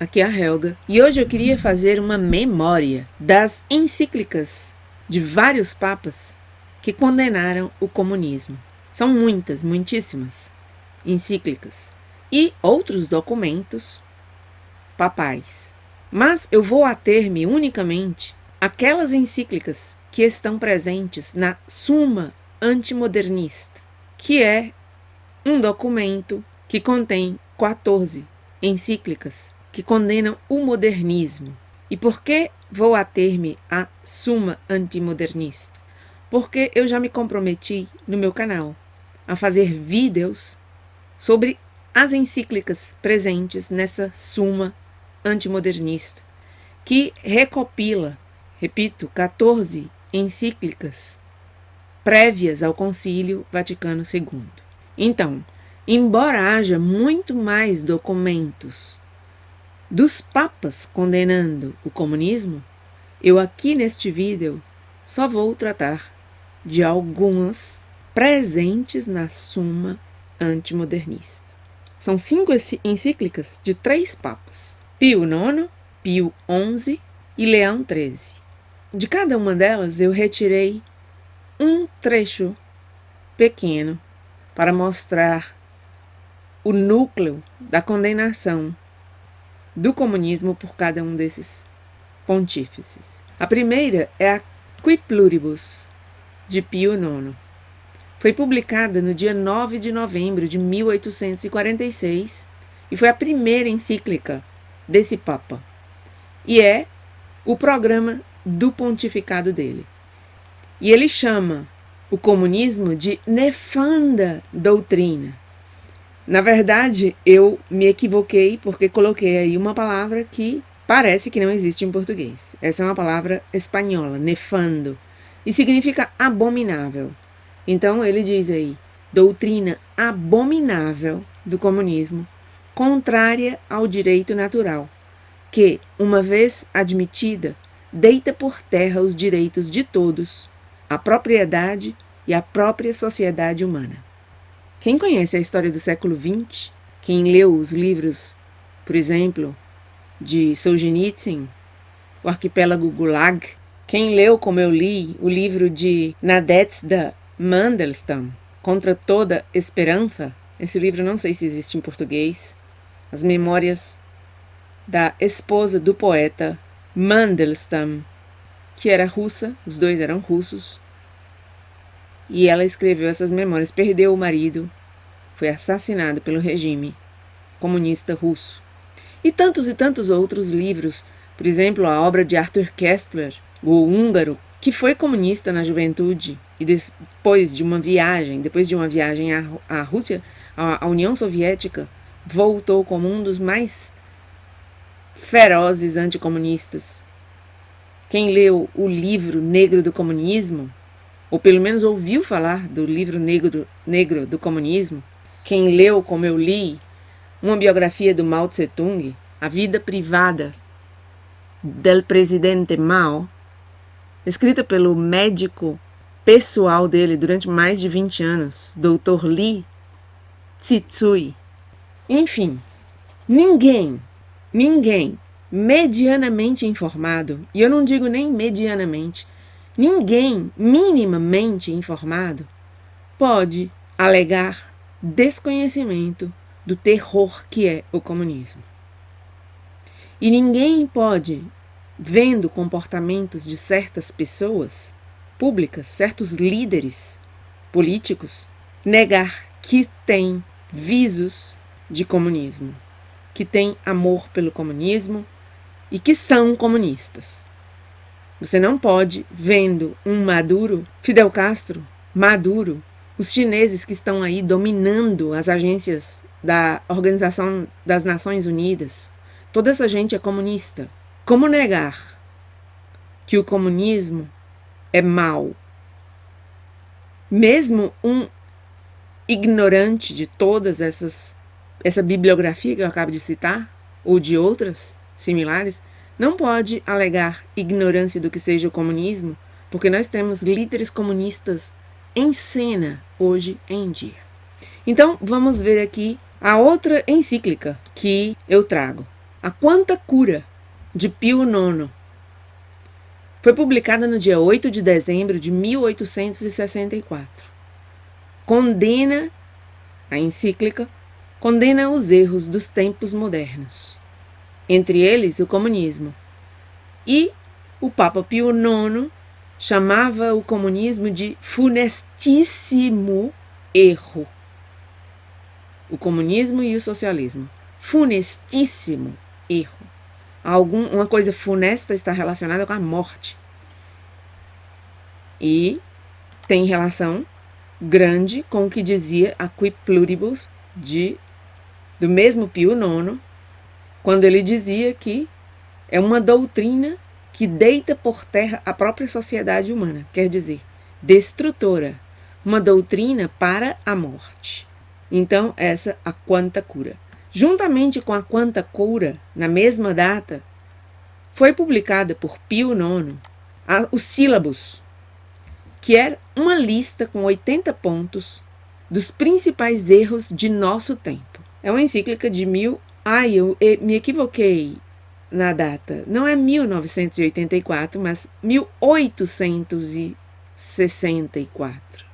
Aqui é a Helga e hoje eu queria fazer uma memória das encíclicas de vários papas que condenaram o comunismo. São muitas, muitíssimas encíclicas e outros documentos papais. Mas eu vou ater-me unicamente àquelas encíclicas que estão presentes na Summa Antimodernista, que é um documento que contém 14 encíclicas que condenam o modernismo. E por que vou ater-me à Summa Antimodernista? Porque eu já me comprometi no meu canal a fazer vídeos sobre as encíclicas presentes nessa Summa Antimodernista, que recopila, repito, 14 encíclicas prévias ao Concílio Vaticano II. Então, embora haja muito mais documentos dos papas condenando o comunismo, eu aqui neste vídeo só vou tratar de algumas presentes na Summa Antimodernista. São 5 encíclicas de 3 papas: Pio IX, Pio XI e Leão XIII. De cada uma delas eu retirei um trecho pequeno para mostrar o núcleo da condenação do comunismo por cada um desses pontífices. A primeira é a Qui Pluribus, de Pio IX. Foi publicada no dia 9 de novembro de 1846 e foi a primeira encíclica desse Papa. E é o programa do pontificado dele. E ele chama o comunismo de nefanda doutrina. Na verdade, eu me equivoquei porque coloquei aí uma palavra que parece que não existe em português. Essa é uma palavra espanhola, nefando, e significa abominável. Então ele diz aí, doutrina abominável do comunismo, contrária ao direito natural, que, uma vez admitida, deita por terra os direitos de todos, a propriedade e a própria sociedade humana. Quem conhece a história do século XX, quem leu os livros, por exemplo, de Solzhenitsyn, O Arquipélago Gulag, quem leu, como eu li, o livro de Nadezhda Mandelstam, Contra Toda Esperança, esse livro não sei se existe em português, As Memórias da esposa do poeta Mandelstam, que era russa, os dois eram russos, e ela escreveu essas memórias, perdeu o marido, foi assassinada pelo regime comunista russo. E tantos outros livros, por exemplo, a obra de Arthur Koestler, o húngaro, que foi comunista na juventude e depois de uma viagem à Rússia, à União Soviética, voltou como um dos mais ferozes anticomunistas. Quem leu o livro Negro do Comunismo, ou pelo menos ouviu falar do livro Negro do Comunismo, quem leu, como eu li, uma biografia do Mao Tse-tung, A Vida Privada del Presidente Mao, escrita pelo médico pessoal dele durante mais de 20 anos, Dr. Li Zhisui. Enfim, ninguém medianamente informado, e eu não digo nem medianamente, ninguém minimamente informado pode alegar desconhecimento do terror que é o comunismo. E ninguém pode, vendo comportamentos de certas pessoas públicas, certos líderes políticos, negar que tem visos de comunismo, que tem amor pelo comunismo e que são comunistas. Você não pode, vendo um Maduro, Fidel Castro, Maduro, os chineses que estão aí dominando as agências da Organização das Nações Unidas, toda essa gente é comunista. Como negar que o comunismo é mau? Mesmo um ignorante de todas essa bibliografia que eu acabo de citar, ou de outras similares, não pode alegar ignorância do que seja o comunismo, porque nós temos líderes comunistas em cena hoje em dia. Então, vamos ver aqui a outra encíclica que eu trago, A Quanta Cura, de Pio IX. Foi publicada no dia 8 de dezembro de 1864. A encíclica condena os erros dos tempos modernos, entre eles o comunismo. E o Papa Pio IX chamava o comunismo de funestíssimo erro. O comunismo e o socialismo. Funestíssimo erro. Uma coisa funesta está relacionada com a morte. E tem relação grande com o que dizia a Qui Pluribus do mesmo Pio IX, quando ele dizia que é uma doutrina que deita por terra a própria sociedade humana, quer dizer, destrutora, uma doutrina para a morte. Então, essa a Quanta Cura. Juntamente com a Quanta Cura, na mesma data, foi publicada por Pio IX o Sílabus, que era uma lista com 80 pontos dos principais erros de nosso tempo. É uma encíclica de eu me equivoquei na data. Não é 1984, mas 1864.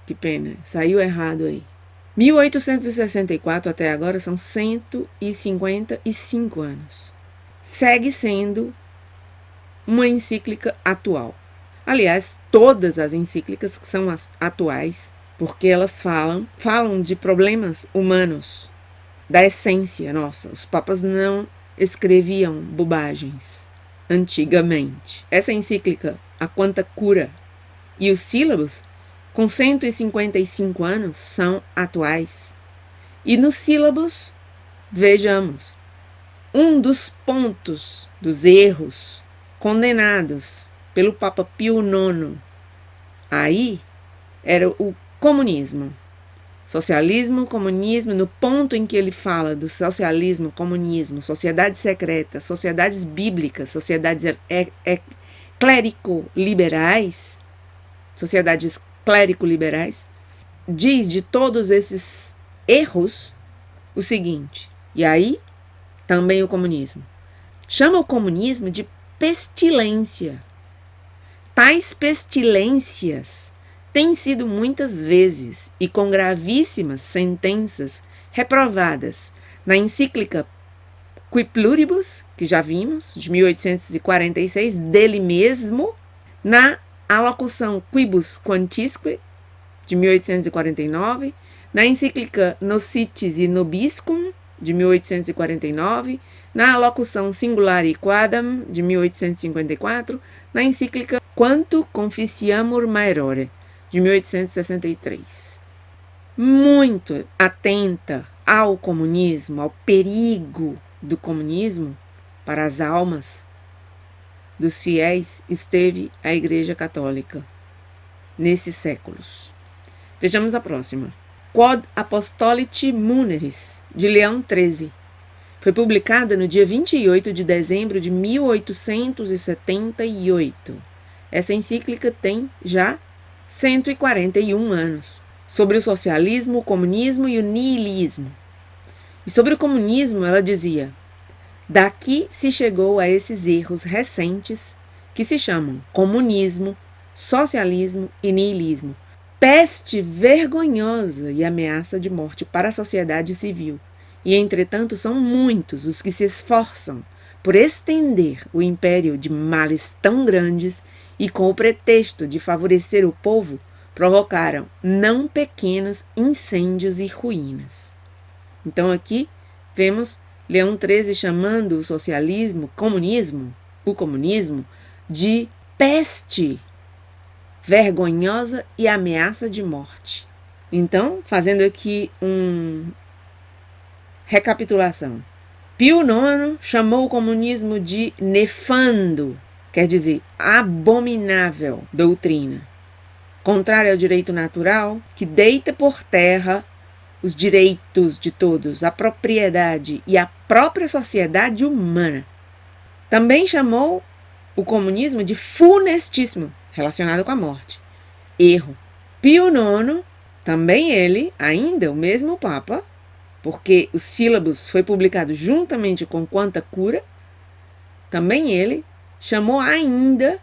Que pena, saiu errado aí. 1864 até agora são 155 anos. Segue sendo uma encíclica atual. Aliás, todas as encíclicas são atuais, porque elas falam de problemas humanos, da essência nossa. Os papas não escreviam bobagens antigamente. Essa encíclica, a Quanta Cura e os Sílabus, com 155 anos, são atuais. E nos Sílabus, vejamos, um dos pontos dos erros condenados pelo Papa Pio IX aí era o comunismo. Socialismo, comunismo, no ponto em que ele fala do socialismo, comunismo, sociedades secretas, sociedades bíblicas, sociedades clérico-liberais, sociedades clérico-liberais, diz de todos esses erros o seguinte, e aí também o comunismo. Chama o comunismo de pestilência. Tais pestilências têm sido muitas vezes e com gravíssimas sentenças reprovadas na encíclica Qui Pluribus, que já vimos, de 1846, dele mesmo, na alocução Quibus Quantisque, de 1849, na encíclica Nocitis e Nobiscum, de 1849, na alocução Singulari Quadam, de 1854, na encíclica Quanto Conficiamur Maerore, de 1863. Muito atenta ao comunismo, ao perigo do comunismo para as almas dos fiéis, esteve a Igreja Católica nesses séculos. Vejamos a próxima. Quod Apostolici Muneris, de Leão XIII. Foi publicada no dia 28 de dezembro de 1878. Essa encíclica tem já 141 anos. Sobre o socialismo, o comunismo e o niilismo. E sobre o comunismo, ela dizia: daqui se chegou a esses erros recentes que se chamam comunismo, socialismo e niilismo. Peste vergonhosa e ameaça de morte para a sociedade civil. E, entretanto, são muitos os que se esforçam por estender o império de males tão grandes e, com o pretexto de favorecer o povo, provocaram não pequenos incêndios e ruínas. Então, aqui vemos Leão XIII chamando o socialismo, o comunismo, de peste vergonhosa e ameaça de morte. Então, fazendo aqui recapitulação. Pio IX chamou o comunismo de nefando, quer dizer, abominável doutrina, contrária ao direito natural, que deita por terra os direitos de todos, a propriedade e a própria sociedade humana. Também chamou o comunismo de funestíssimo, relacionado com a morte. Erro. Pio IX, também ele, ainda o mesmo Papa, porque o Sílabus foi publicado juntamente com Quanta Cura, também ele chamou ainda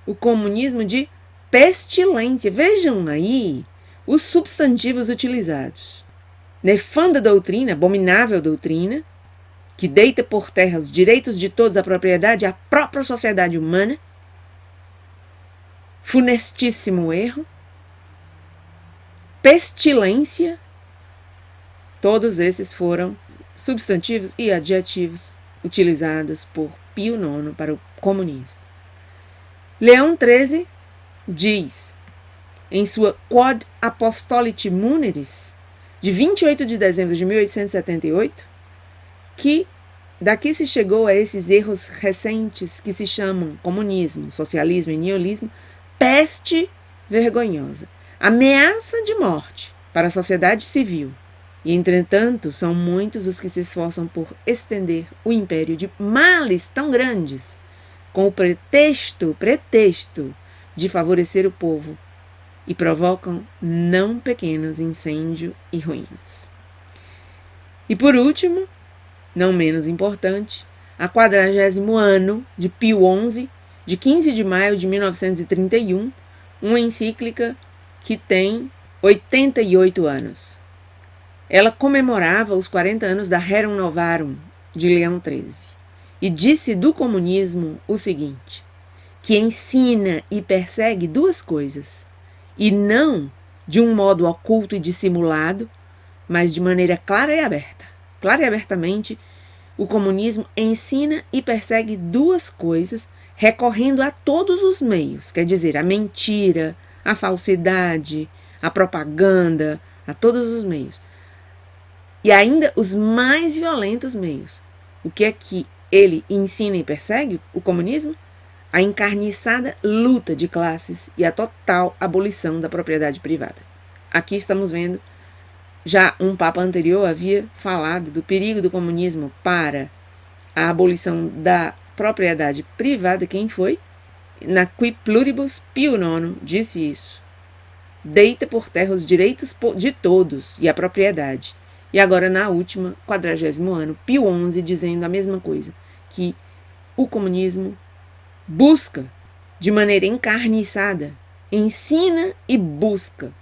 o comunismo de pestilência. Vejam aí os substantivos utilizados. Nefanda doutrina, abominável doutrina, que deita por terra os direitos de todos, a propriedade e a própria sociedade humana. Funestíssimo erro. Pestilência. Todos esses foram substantivos e adjetivos utilizados por Pio IX para o comunismo. Leão XIII diz, em sua Quod Apostolite Muneris, de 28 de dezembro de 1878, que daqui se chegou a esses erros recentes que se chamam comunismo, socialismo e niilismo, peste vergonhosa, ameaça de morte para a sociedade civil. E, entretanto, são muitos os que se esforçam por estender o império de males tão grandes, com o pretexto de favorecer o povo, e provocam não pequenos incêndios e ruínas. E por último, não menos importante, a 40º ano de Pio XI, de 15 de maio de 1931, uma encíclica que tem 88 anos. Ela comemorava os 40 anos da Rerum Novarum de Leão XIII e disse do comunismo o seguinte, que ensina e persegue duas coisas, e não de um modo oculto e dissimulado, mas de maneira clara e aberta. Clara e abertamente, o comunismo ensina e persegue duas coisas, recorrendo a todos os meios, quer dizer, a mentira, a falsidade, a propaganda, a todos os meios. E ainda os mais violentos meios. O que é que ele ensina e persegue, o comunismo? A encarniçada luta de classes e a total abolição da propriedade privada. Aqui estamos vendo, já um papa anterior havia falado do perigo do comunismo para a abolição da propriedade privada. Quem foi? Na Qui Pluribus, Pio IX disse isso. Deita por terra os direitos de todos e a propriedade. E agora, na última, 40º ano, Pio XI dizendo a mesma coisa, que o comunismo busca, de maneira encarniçada, ensina e busca,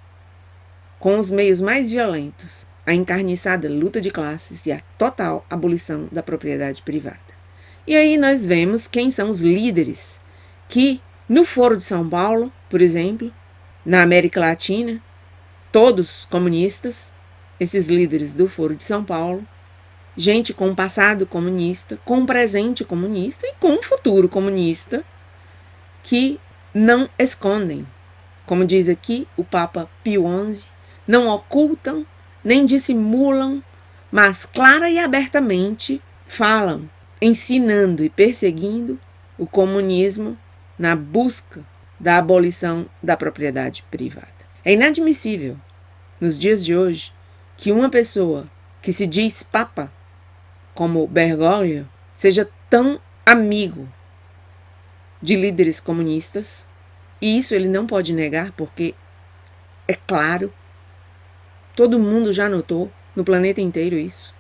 com os meios mais violentos, a encarniçada luta de classes e a total abolição da propriedade privada. E aí nós vemos quem são os líderes que, no Foro de São Paulo, por exemplo, na América Latina, todos comunistas, esses líderes do Foro de São Paulo, gente com um passado comunista, com um presente comunista e com um futuro comunista, que não escondem, como diz aqui o Papa Pio XI, não ocultam, nem dissimulam, mas clara e abertamente falam, ensinando e perseguindo o comunismo na busca da abolição da propriedade privada. É inadmissível, nos dias de hoje, que uma pessoa que se diz papa, como Bergoglio, seja tão amigo de líderes comunistas, e isso ele não pode negar, porque é claro, todo mundo já notou no planeta inteiro isso.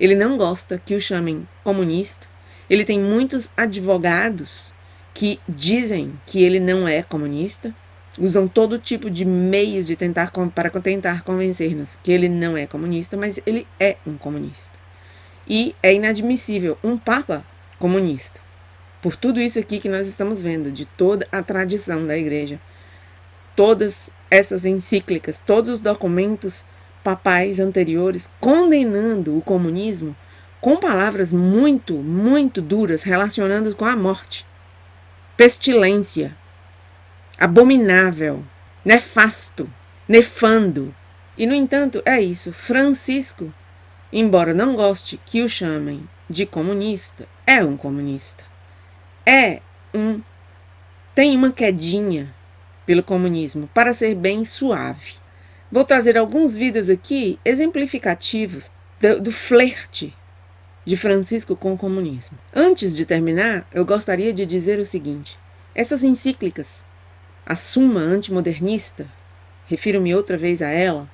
Ele não gosta que o chamem comunista, ele tem muitos advogados que dizem que ele não é comunista, usam todo tipo de meios para tentar convencer-nos que ele não é comunista, mas ele é um comunista. E é inadmissível um papa comunista. Por tudo isso aqui que nós estamos vendo, de toda a tradição da igreja, todas essas encíclicas, todos os documentos papais anteriores condenando o comunismo com palavras muito, muito duras relacionando com a morte, pestilência, abominável, nefasto, nefando. E, no entanto, é isso. Francisco, embora não goste que o chamem de comunista, é um comunista. Tem uma quedinha pelo comunismo, para ser bem suave. Vou trazer alguns vídeos aqui exemplificativos do flerte de Francisco com o comunismo. Antes de terminar, eu gostaria de dizer o seguinte: essas encíclicas, a Suma Antimodernista, refiro-me outra vez a ela,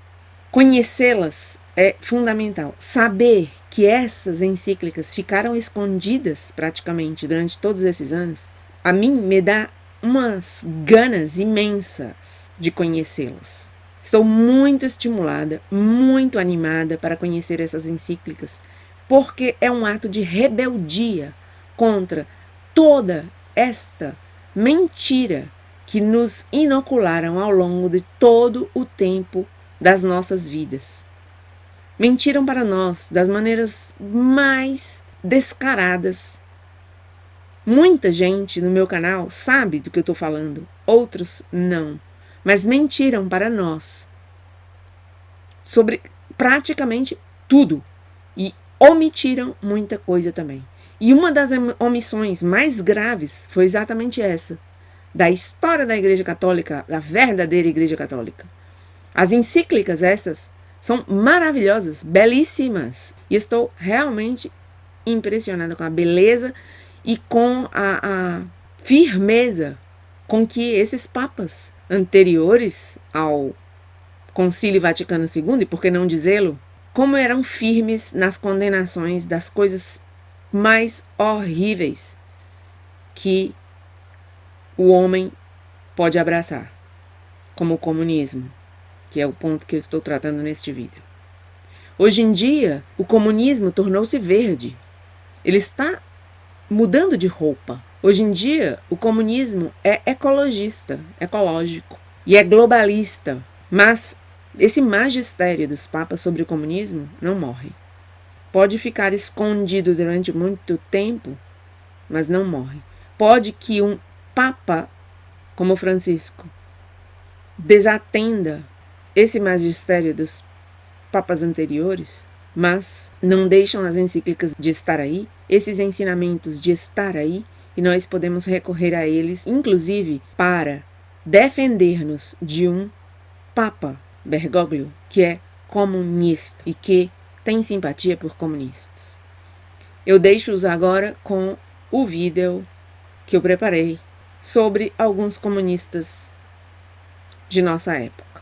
Conhecê-las é fundamental. Saber que essas encíclicas ficaram escondidas praticamente durante todos esses anos, a mim me dá umas ganas imensas de conhecê-las. Estou muito estimulada, muito animada para conhecer essas encíclicas, porque é um ato de rebeldia contra toda esta mentira que nos inocularam ao longo de todo o tempo das nossas vidas. Mentiram para nós das maneiras mais descaradas. Muita gente no meu canal sabe do que eu estou falando, outros não. Mas mentiram para nós sobre praticamente tudo e omitiram muita coisa também. E uma das omissões mais graves foi exatamente essa, da história da Igreja Católica, da verdadeira Igreja Católica. As encíclicas essas são maravilhosas, belíssimas, e estou realmente impressionada com a beleza e com a firmeza com que esses papas anteriores ao Concílio Vaticano II, e por que não dizê-lo, como eram firmes nas condenações das coisas mais horríveis que o homem pode abraçar, como o comunismo, que é o ponto que eu estou tratando neste vídeo. Hoje em dia, o comunismo tornou-se verde. Ele está mudando de roupa. Hoje em dia, o comunismo é ecologista, ecológico, e é globalista. Mas esse magistério dos papas sobre o comunismo não morre. Pode ficar escondido durante muito tempo, mas não morre. Pode que um papa como Francisco desatenda esse magistério dos papas anteriores, mas não deixam as encíclicas de estar aí, esses ensinamentos de estar aí, e nós podemos recorrer a eles, inclusive para defender-nos de um papa, Bergoglio, que é comunista e que tem simpatia por comunistas. Eu deixo-os agora com o vídeo que eu preparei sobre alguns comunistas de nossa época.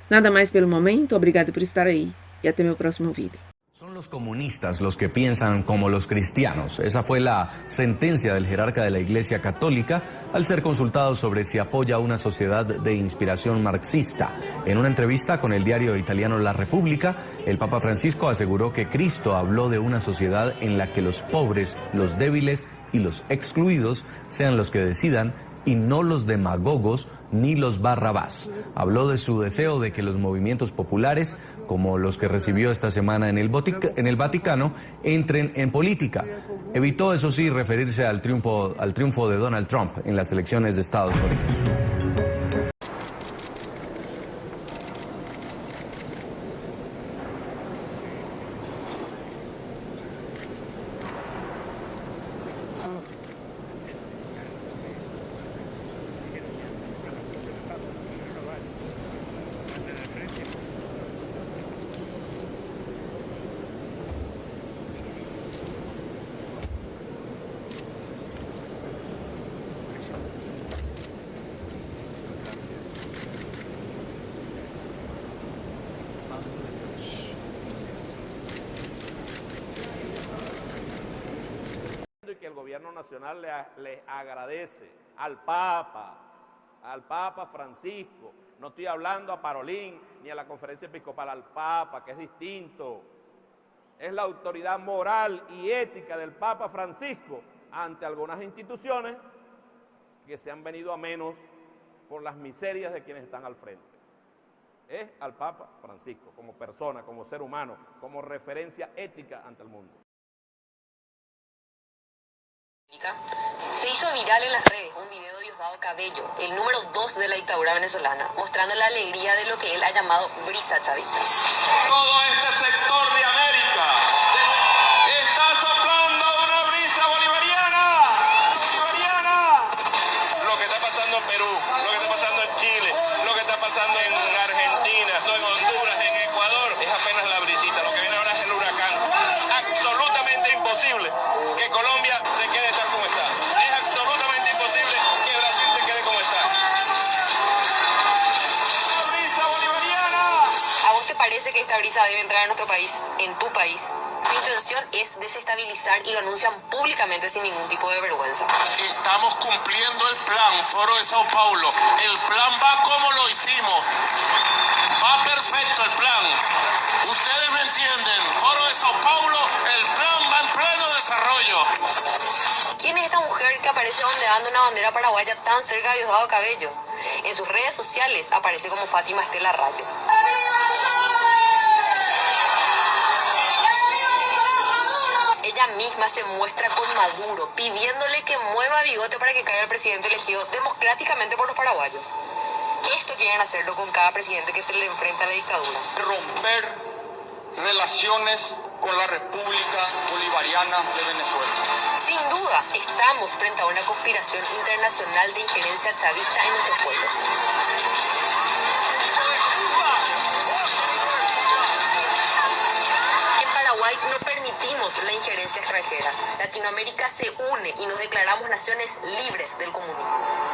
Nada mais pelo momento, obrigado por estar aí y hasta mi próximo vídeo. Son los comunistas los que piensan como los cristianos. Esa fue la sentencia del jerarca de la Iglesia Católica al ser consultado sobre si apoya una sociedad de inspiración marxista. En una entrevista con el diario italiano La Repubblica, el Papa Francisco aseguró que Cristo habló de una sociedad en la que los pobres, los débiles y los excluidos sean los que decidan y no los demagogos ni los barrabás. Habló de su deseo de que los movimientos populares, como los que recibió esta semana en el Vaticano, entren en política. Evitó, eso sí, referirse al triunfo de Donald Trump en las elecciones de Estados Unidos. Y que el gobierno nacional le agradece al Papa Francisco, no estoy hablando a Parolín ni a la Conferencia Episcopal, al Papa, que es distinto, es la autoridad moral y ética del Papa Francisco ante algunas instituciones que se han venido a menos por las miserias de quienes están al frente. Es al Papa Francisco, como persona, como ser humano, como referencia ética ante el mundo. Se hizo viral en las redes un video de Diosdado Cabello, el número 2 de la dictadura venezolana, mostrando la alegría de lo que él ha llamado brisa chavista. Todo este sector de América está soplando una brisa bolivariana. Lo que está pasando en Perú, lo que está pasando en Chile, lo que está pasando en Argentina, en Honduras, en Ecuador, es apenas la brisita. Lo que viene ahora es el huracán. Absolutamente imposible que Colombia se quede tal como está. Es absolutamente imposible que Brasil se quede como está. ¡La brisa bolivariana! ¿A vos te parece parece que esta brisa debe entrar en nuestro país, en tu país. Su intención es desestabilizar y lo anuncian públicamente sin ningún tipo de vergüenza. Estamos cumpliendo el plan, Foro de Sao Paulo. El plan va como lo hicimos. Va perfecto el plan. Ustedes me entienden. Foro de Sao Paulo, el plan va en pleno desarrollo. ¿Quién es esta mujer que aparece ondeando una bandera paraguaya tan cerca de Diosdado Cabello? En sus redes sociales aparece como Fátima Estela Rayo. Ella misma se muestra con Maduro, pidiéndole que mueva bigote para que caiga el presidente elegido democráticamente por los paraguayos. Esto quieren hacerlo con cada presidente que se le enfrenta a la dictadura. Romper relaciones con la República Bolivariana de Venezuela. Sin duda, estamos frente a una conspiración internacional de injerencia chavista en nuestros pueblos. En Paraguay no permitimos la injerencia extranjera. Latinoamérica se une y nos declaramos naciones libres del comunismo.